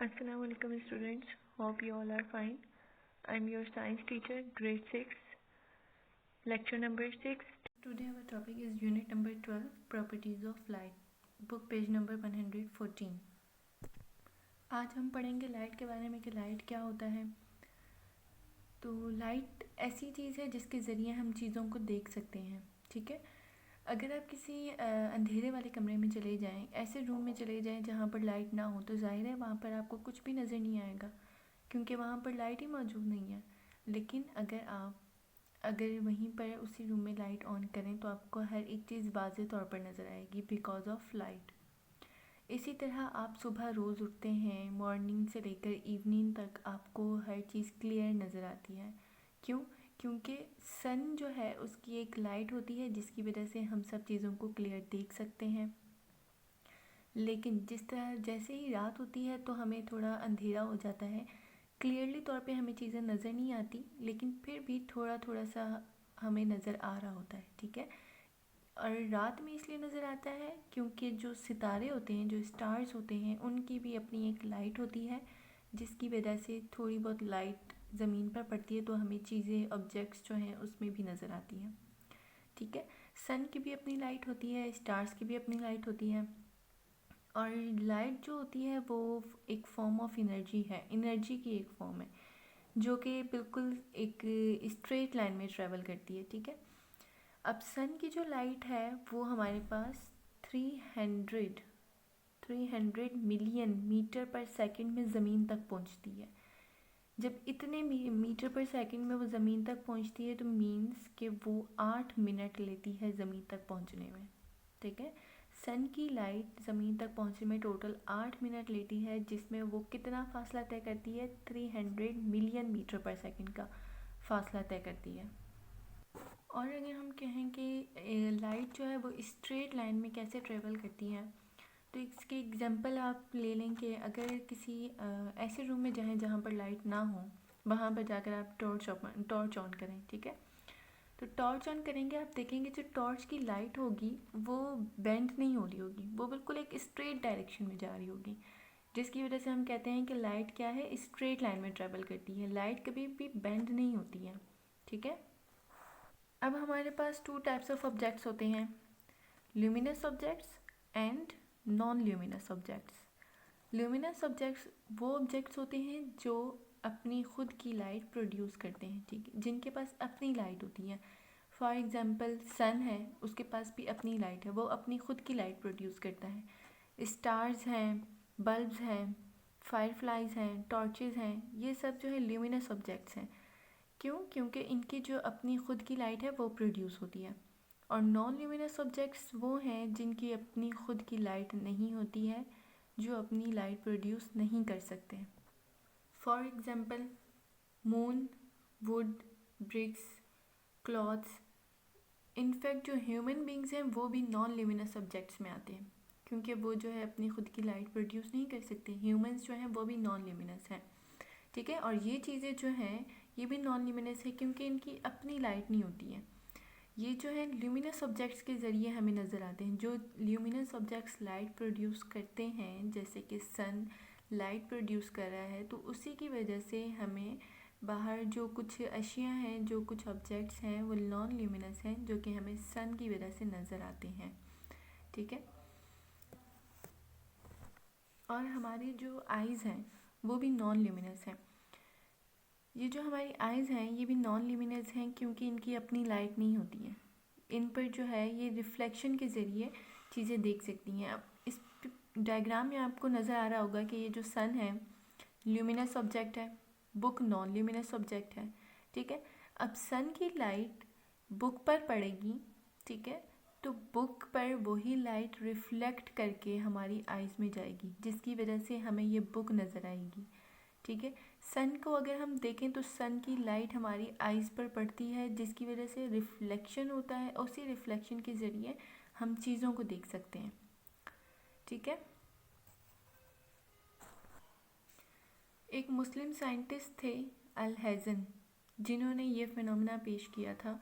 Assalamu alaikum students. Hope you all are fine. I'm your science teacher, grade 6, lecture number 6. Today our topic is unit number 12, properties of light. Book page number 114. आज हम पढ़ेंगे light के बारे में कि light क्या होता है। तो लाइट ऐसी चीज़ है जिसके ज़रिए हम चीज़ों को देख सकते हैं। ठीक है, अगर आप किसी अंधेरे वाले कमरे में चले जाएं, ऐसे रूम में चले जाएं जहाँ पर लाइट ना हो, तो जाहिर है वहाँ पर आपको कुछ भी नज़र नहीं आएगा क्योंकि वहाँ पर लाइट ही मौजूद नहीं है। लेकिन अगर वहीं पर उसी रूम में लाइट ऑन करें तो आपको हर एक चीज़ वाज़ेह तौर पर नज़र आएगी बिकॉज ऑफ लाइट। इसी तरह आप सुबह रोज़ उठते हैं, मॉर्निंग से लेकर इवनिंग तक आपको हर चीज़ क्लियर नज़र आती है। क्यों? क्योंकि सन जो है उसकी एक लाइट होती है जिसकी वजह से हम सब चीज़ों को क्लियर देख सकते हैं। लेकिन जैसे ही रात होती है तो हमें थोड़ा अंधेरा हो जाता है, क्लियरली तौर पे हमें चीज़ें नज़र नहीं आती, लेकिन फिर भी थोड़ा थोड़ा सा हमें नज़र आ रहा होता है। ठीक है, और रात में इसलिए नज़र आता है क्योंकि जो सितारे होते हैं, जो स्टार्स होते हैं, उनकी भी अपनी एक लाइट होती है जिसकी वजह से थोड़ी बहुत लाइट ज़मीन पर पड़ती है तो हमें चीज़ें, ऑब्जेक्ट्स जो हैं उसमें भी नज़र आती हैं। ठीक है, सन की भी अपनी लाइट होती है, स्टार्स की भी अपनी लाइट होती है। और लाइट जो होती है वो एक फॉर्म ऑफ एनर्जी है, एनर्जी की एक फॉर्म है जो कि बिल्कुल एक स्ट्रेट लाइन में ट्रैवल करती है। ठीक है, अब सन की जो लाइट है वो हमारे पास 300 मिलियन मीटर पर सेकंड में ज़मीन तक पहुंचती है। जब इतने मीटर पर सेकंड में वो ज़मीन तक पहुंचती है तो मीन्स कि वो 8 मिनट लेती है ज़मीन तक पहुंचने में। ठीक है, सन की लाइट ज़मीन तक पहुंचने में टोटल 8 मिनट लेती है, जिसमें वो कितना फ़ासला तय करती है? 300 मिलियन मीटर पर सेकंड का फ़ासला तय करती है। और अगर हम कहें कि लाइट जो है वो स्ट्रेट लाइन में कैसे ट्रेवल करती है, तो इसके एग्जांपल आप ले लें कि अगर किसी ऐसे रूम में जाएं जहाँ पर लाइट ना हो, वहाँ पर जाकर आप टॉर्च ऑन करें। ठीक है, तो टॉर्च ऑन करेंगे, आप देखेंगे जो टॉर्च की लाइट होगी वो बेंड नहीं हो रही होगी, वो बिल्कुल एक स्ट्रेट डायरेक्शन में जा रही होगी, जिसकी वजह से हम कहते हैं कि लाइट क्या है? स्ट्रेट लाइन में ट्रेवल करती है, लाइट कभी भी बेंड नहीं होती है। ठीक है, अब हमारे पास 2 टाइप्स ऑफ ऑब्जेक्ट्स होते हैं, luminous objects and non luminous objects. Luminous objects वो ऑब्जेक्ट्स होते हैं जो अपनी खुद की लाइट प्रोड्यूस करते हैं। ठीक है, जिनके पास अपनी लाइट होती है। फॉर एग्जांपल सन है, उसके पास भी अपनी लाइट है, वो अपनी खुद की लाइट प्रोड्यूस करता है। स्टार्स हैं, बल्ब्स हैं, फायरफ्लाइज हैं, टॉर्चेस हैं, ये सब जो है ल्यूमिनस ऑब्जेक्ट्स हैं। क्यों? क्योंकि इनकी जो अपनी खुद की लाइट है वो प्रोड्यूस होती है। और नॉन ल्यूमिनस ऑब्जेक्ट्स वो हैं जिनकी अपनी खुद की लाइट नहीं होती है, जो अपनी लाइट प्रोड्यूस नहीं कर सकते। For example moon, wood, bricks, clothes. In fact जो ह्यूमन बींग्स हैं वो भी नॉन ल्यूमिनस ऑब्जेक्ट्स में आते हैं क्योंकि वो जो है अपनी खुद की लाइट प्रोड्यूस नहीं कर सकते। ह्यूमंस जो हैं वो भी नॉन ल्यूमिनस हैं। ठीक है, और ये चीज़ें जो हैं ये भी नॉन ल्यूमिनस है क्योंकि इनकी अपनी लाइट नहीं होती है। ये जो है ल्यूमिनस ऑब्जेक्ट्स के ज़रिए हमें नज़र आते हैं। जो ल्यूमिनस ऑब्जेक्ट्स लाइट प्रोड्यूस करते हैं, जैसे कि सन लाइट प्रोड्यूस कर रहा है, तो उसी की वजह से हमें बाहर जो कुछ अशिया हैं, जो कुछ ऑब्जेक्ट्स हैं वो नॉन ल्यूमिनस हैं, जो कि हमें सन की वजह से नज़र आते हैं। ठीक है, और हमारी जो आइज़ हैं वो भी नॉन ल्यूमिनस हैं। ये जो हमारी आइज़ हैं ये भी नॉन ल्यूमिनस हैं क्योंकि इनकी अपनी लाइट नहीं होती है। इन पर जो है ये रिफ्लेक्शन के ज़रिए चीज़ें देख सकती हैं। अब इस डायग्राम में आपको नज़र आ रहा होगा कि ये जो सन है ल्यूमिनस ऑब्जेक्ट है, बुक नॉन ल्यूमिनस ऑब्जेक्ट है। ठीक है, अब सन की लाइट बुक पर पड़ेगी। ठीक है, तो बुक पर वही लाइट रिफ्लेक्ट करके हमारी आइज़ में जाएगी, जिसकी वजह से हमें ये बुक नज़र आएगी। ठीक है, सन को अगर हम देखें तो सन की लाइट हमारी आइज़ पर पड़ती है, जिसकी वजह से रिफ्लेक्शन होता है, और उसी रिफ्लेक्शन के ज़रिए हम चीज़ों को देख सकते हैं। ठीक है, एक मुस्लिम साइंटिस्ट थे अल-हैज़न, जिन्होंने ये फिनोमेना पेश किया था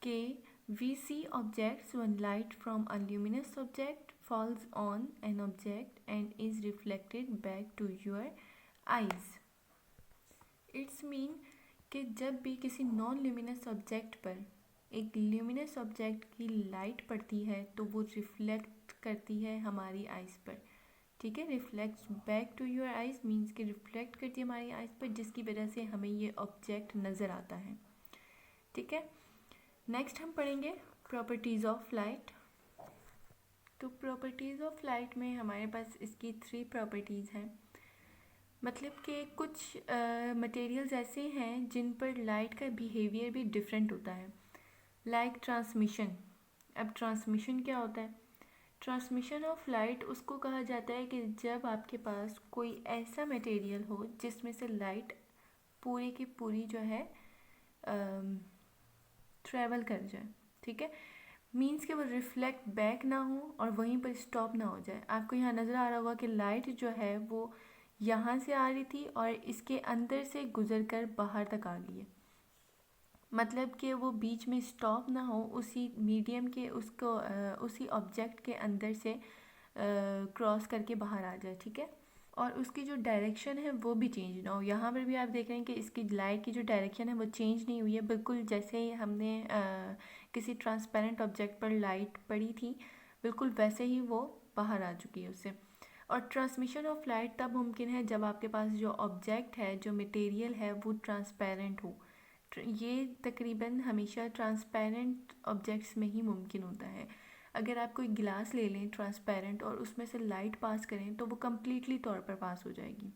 कि we see objects when light from a luminous object falls on an object and is reflected back to your eyes. It's mean कि जब भी किसी नॉन ल्यूमिनस ऑब्जेक्ट पर एक ल्यूमिनस ऑब्जेक्ट की लाइट पड़ती है तो वो रिफ्लेक्ट करती है हमारी आइज़ पर, ठीक है। Reflect back to your eyes means कि रिफ्लेक्ट करती है हमारी आइज़ पर, जिसकी वजह से हमें ये ऑब्जेक्ट नज़र आता है, ठीक है। नेक्स्ट हम पढ़ेंगे प्रॉपर्टीज़ ऑफ लाइट। तो प्रॉपर्टीज़ ऑफ लाइट में हमारे पास इसकी 3 प्रॉपर्टीज़ हैं। मतलब कि कुछ मटेरियल्स ऐसे हैं जिन पर लाइट का बिहेवियर भी डिफरेंट होता है, लाइक ट्रांसमिशन। अब ट्रांसमिशन क्या होता है? ट्रांसमिशन ऑफ लाइट उसको कहा जाता है कि जब आपके पास कोई ऐसा मटेरियल हो जिसमें से लाइट पूरी की पूरी जो है ट्रैवल कर जाए, ठीक है। मीन्स कि वो रिफ्लेक्ट बैक ना हो और वहीं पर स्टॉप ना हो जाए। आपको यहाँ नज़र आ रहा होगा कि लाइट जो है वो यहाँ से आ रही थी और इसके अंदर से गुजर कर बाहर तक आ गई है, मतलब कि वो बीच में स्टॉप ना हो, उसी मीडियम के उसको उसी ऑब्जेक्ट के अंदर से क्रॉस करके बाहर आ जाए, ठीक है। और उसकी जो डायरेक्शन है वो भी चेंज ना हो। यहाँ पर भी आप देख रहे हैं कि इसकी लाइट की जो डायरेक्शन है वो चेंज नहीं हुई है, बिल्कुल जैसे ही हमने किसी ट्रांसपेरेंट ऑब्जेक्ट पर लाइट पड़ी थी बिल्कुल वैसे ही वो बाहर आ चुकी है उससे। और ट्रांसमिशन ऑफ लाइट तब मुमकिन है जब आपके पास जो ऑब्जेक्ट है, जो मटेरियल है, वो ट्रांसपेरेंट हो। ये तकरीबन हमेशा ट्रांसपेरेंट ऑब्जेक्ट्स में ही मुमकिन होता है। अगर आप कोई गिलास ले लें ट्रांसपेरेंट और उसमें से लाइट पास करें तो वो कम्प्लीटली तौर पर पास हो जाएगी,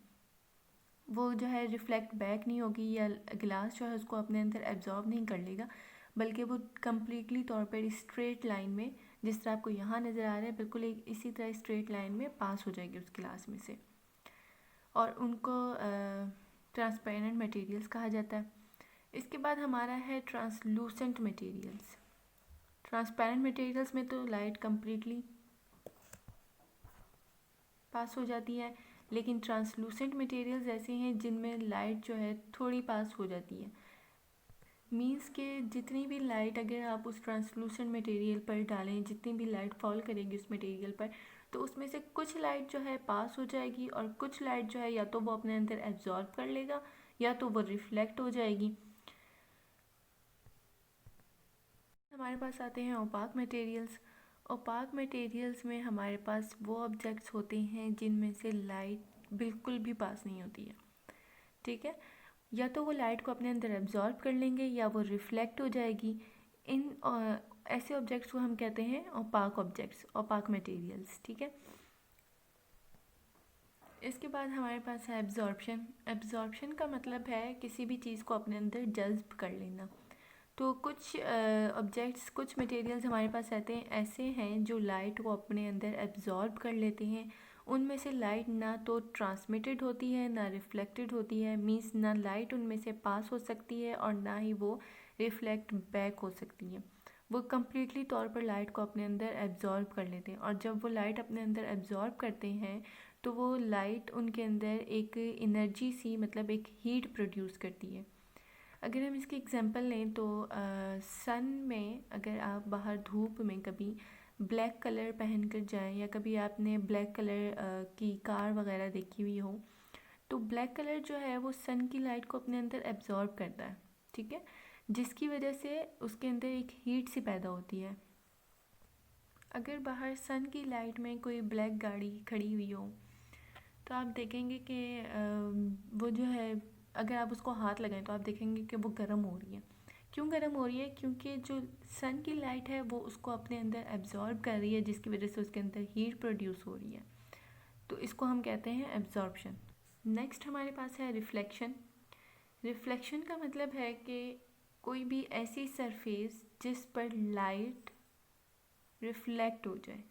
वो जो है रिफ्लेक्ट बैक नहीं होगी या गिलास जो है उसको अपने अंदर एब्जॉर्ब नहीं कर लेगा, बल्कि वो कम्प्लीटली तौर पर स्ट्रेट लाइन में, जिस तरह आपको यहाँ नज़र आ रहा है, बिल्कुल एक इसी तरह स्ट्रेट लाइन में पास हो जाएगी उस गिलास में से। और उनको ट्रांसपेरेंट मटेरियल्स कहा जाता है। इसके बाद हमारा है ट्रांसलूसेंट मटेरियल्स। ट्रांसपेरेंट मटेरियल्स में तो लाइट कम्प्लीटली पास हो जाती है, लेकिन ट्रांसलूसेंट मटेरियल्स ऐसे हैं जिनमें लाइट जो है थोड़ी पास हो जाती है। मीन्स के जितनी भी लाइट अगर आप उस ट्रांसलूसेंट मटेरियल पर डालें, जितनी भी लाइट फॉल करेगी उस मटेरियल पर, तो उसमें से कुछ लाइट जो है पास हो जाएगी और कुछ लाइट जो है या तो वो अपने अंदर एब्जॉर्ब कर लेगा या तो वो रिफ्लेक्ट हो जाएगी। हमारे पास आते हैं ओपाक मटेरियल्स। ओपाक मटेरियल्स में हमारे पास वो ऑब्जेक्ट्स होते हैं जिनमें से लाइट बिल्कुल भी पास नहीं होती है, ठीक है। या तो वो लाइट को अपने अंदर एब्जॉर्ब कर लेंगे या वो रिफ्लेक्ट हो जाएगी। इन ऐसे ऑब्जेक्ट्स को हम कहते हैं ओपाक ऑब्जेक्ट्स, ओपाक मटेरियल्स, ठीक है। इसके बाद हमारे पास है एब्जॉर्प्शन। एब्जॉर्प्शन का मतलब है किसी भी चीज़ को अपने अंदर जज्ब कर लेना। तो कुछ ऑब्जेक्ट्स, कुछ मटेरियल्स हमारे पास ऐसे हैं जो लाइट को अपने अंदर एब्जॉर्ब कर लेते हैं। उनमें से लाइट ना तो ट्रांसमिटेड होती है ना रिफ्लेक्टेड होती है, मींस ना लाइट उनमें से पास हो सकती है और ना ही वो रिफ्लेक्ट बैक हो सकती है। वो कम्प्लीटली तौर पर लाइट को अपने अंदर एब्जॉर्ब कर लेते हैं, और जब वो लाइट अपने अंदर एब्जॉर्ब करते हैं तो वो लाइट उनके अंदर एक एनर्जी सी, मतलब एक हीट प्रोड्यूस करती है। अगर हम इसकी एग्जांपल लें तो सन में अगर आप बाहर धूप में कभी ब्लैक कलर पहन कर जाएँ या कभी आपने ब्लैक कलर की कार वगैरह देखी हुई हो, तो ब्लैक कलर जो है वो सन की लाइट को अपने अंदर एब्जॉर्ब करता है, ठीक है, जिसकी वजह से उसके अंदर एक हीट सी पैदा होती है। अगर बाहर सन की लाइट में कोई ब्लैक गाड़ी खड़ी हुई हो तो आप देखेंगे कि वो जो है, अगर आप उसको हाथ लगाएं तो आप देखेंगे कि वो गर्म हो रही है। क्यों गर्म हो रही है? क्योंकि जो सन की लाइट है वो उसको अपने अंदर एब्जॉर्ब कर रही है, जिसकी वजह से उसके अंदर हीट प्रोड्यूस हो रही है। तो इसको हम कहते हैं एब्जॉर्प्शन। नेक्स्ट हमारे पास है रिफ्लेक्शन। रिफ्लेक्शन का मतलब है कि कोई भी ऐसी सरफेस जिस पर लाइट रिफ्लेक्ट हो जाए,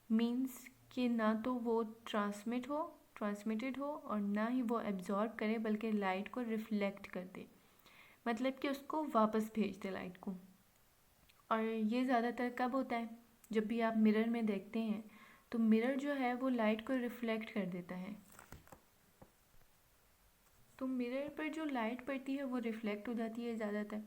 मीन्स कि ना तो वो ट्रांसमिटेड हो और ना ही वो एब्जॉर्ब करे, बल्कि लाइट को रिफ्लेक्ट कर दे, मतलब कि उसको वापस भेज दे लाइट को। और ये ज़्यादातर कब होता है? जब भी आप मिरर में देखते हैं तो मिरर जो है वो लाइट को रिफ्लेक्ट कर देता है, तो मिरर पर जो लाइट पड़ती है वो रिफ्लेक्ट हो जाती है ज़्यादातर।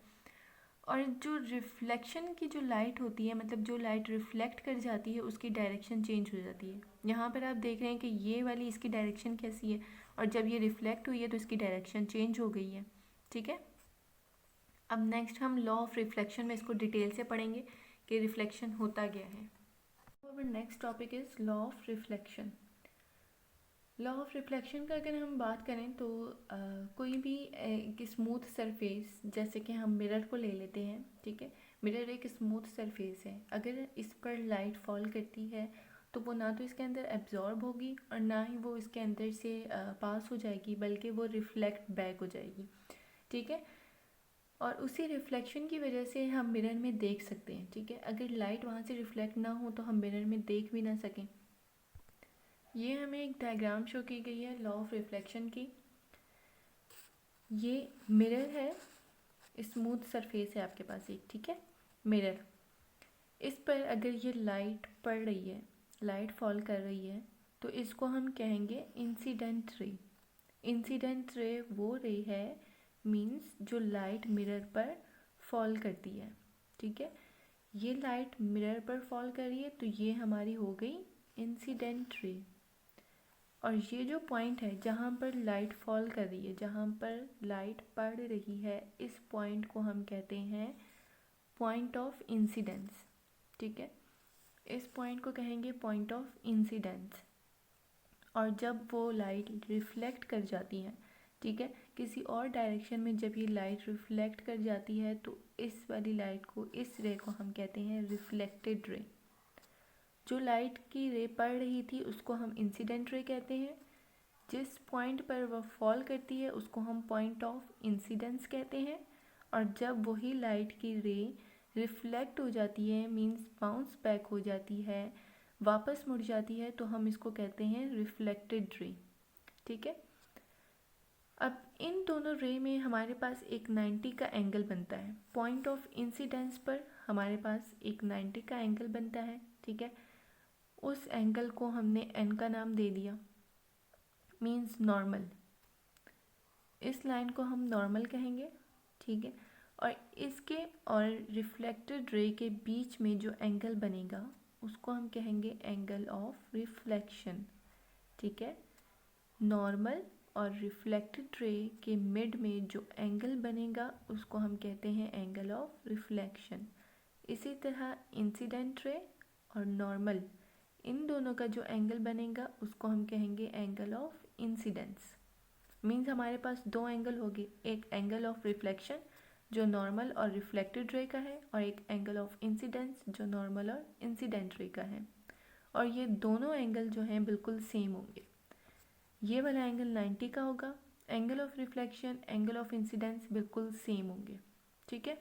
और जो रिफ्लेक्शन की जो लाइट होती है, मतलब जो लाइट रिफ्लेक्ट कर जाती है, उसकी डायरेक्शन चेंज हो जाती है। यहाँ पर आप देख रहे हैं कि ये वाली इसकी डायरेक्शन कैसी है, और जब ये रिफ्लेक्ट हुई है तो इसकी डायरेक्शन चेंज हो गई है। ठीक है, अब नेक्स्ट हम लॉ ऑफ रिफ्लेक्शन में इसको डिटेल से पढ़ेंगे कि रिफ्लेक्शन होता क्या है। Next topic is law of reflection. Law of reflection का अगर हम बात करें तो कोई भी एक स्मूथ सरफेस, जैसे कि हम मिरर को ले लेते हैं। ठीक है, मिरर एक स्मूथ सरफेस है, अगर इस पर लाइट फॉल करती है तो वो ना तो इसके अंदर एब्जॉर्ब होगी और ना ही वो इसके अंदर से पास हो जाएगी, बल्कि वो रिफ्लेक्ट बैक हो जाएगी। ठीक है, और उसी रिफ्लेक्शन की वजह से हम मिरर में देख सकते हैं। ठीक है, अगर लाइट वहाँ से रिफ्लेक्ट ना हो तो हम मिरर में देख भी ना सकें। ये हमें एक डायग्राम शो की गई है लॉ ऑफ रिफ्लेक्शन की। ये मिरर है, स्मूथ सरफेस है आपके पास एक। ठीक है, मिरर, इस पर अगर ये लाइट पड़ रही है, लाइट फॉल कर रही है, तो इसको हम कहेंगे इंसिडेंट रे। इंसिडेंट रे वो रे है, मींस जो लाइट मिरर पर फॉल करती है। ठीक है, ये लाइट मिरर पर फॉल कर रही है तो ये हमारी हो गई इंसिडेंट रे। और ये जो पॉइंट है जहाँ पर लाइट फॉल कर रही है, जहाँ पर लाइट पड़ रही है, इस पॉइंट को हम कहते हैं पॉइंट ऑफ इंसिडेंस। ठीक है, इस पॉइंट को कहेंगे पॉइंट ऑफ इंसिडेंस। और जब वो लाइट रिफ्लेक्ट कर जाती है, ठीक है, किसी और डायरेक्शन में जब ये लाइट रिफ्लेक्ट कर जाती है तो इस वाली लाइट को, इस रे को हम कहते हैं रिफ्लेक्टेड रे। जो लाइट की रे पड़ रही थी उसको हम इंसिडेंट रे कहते हैं, जिस पॉइंट पर वह फॉल करती है उसको हम पॉइंट ऑफ इंसिडेंस कहते हैं। और जब वही लाइट की रे रिफ्लेक्ट हो जाती है, मींस बाउंस बैक हो जाती है, वापस मुड़ जाती है, तो हम इसको कहते हैं रिफ्लेक्टेड रे। ठीक है, अब इन दोनों रे में हमारे पास एक 90 का एंगल बनता है। पॉइंट ऑफ इंसिडेंस पर हमारे पास एक 90 का एंगल बनता है। ठीक है, उस एंगल को हमने n का नाम दे दिया, मींस नॉर्मल। इस लाइन को हम नॉर्मल कहेंगे। ठीक है, और इसके और रिफ्लेक्टेड रे के बीच में जो एंगल बनेगा उसको हम कहेंगे एंगल ऑफ रिफ्लेक्शन। ठीक है, नॉर्मल और रिफ्लेक्टेड रे के मिड में जो एंगल बनेगा उसको हम कहते हैं एंगल ऑफ रिफ्लेक्शन। इसी तरह इंसिडेंट रे और नॉर्मल, इन दोनों का जो एंगल बनेगा उसको हम कहेंगे एंगल ऑफ इंसिडेंस। मीन्स हमारे पास दो एंगल होगी, एक एंगल ऑफ रिफ्लेक्शन जो नॉर्मल और रिफ्लेक्टेड रे का है, और एक एंगल ऑफ इंसिडेंस जो नॉर्मल और इंसिडेंट रे का है। और ये दोनों एंगल जो हैं बिल्कुल सेम होंगे। ये वाला एंगल 90 का होगा, angle of reflection, angle of incidence बिल्कुल सेम होंगे। ठीक है,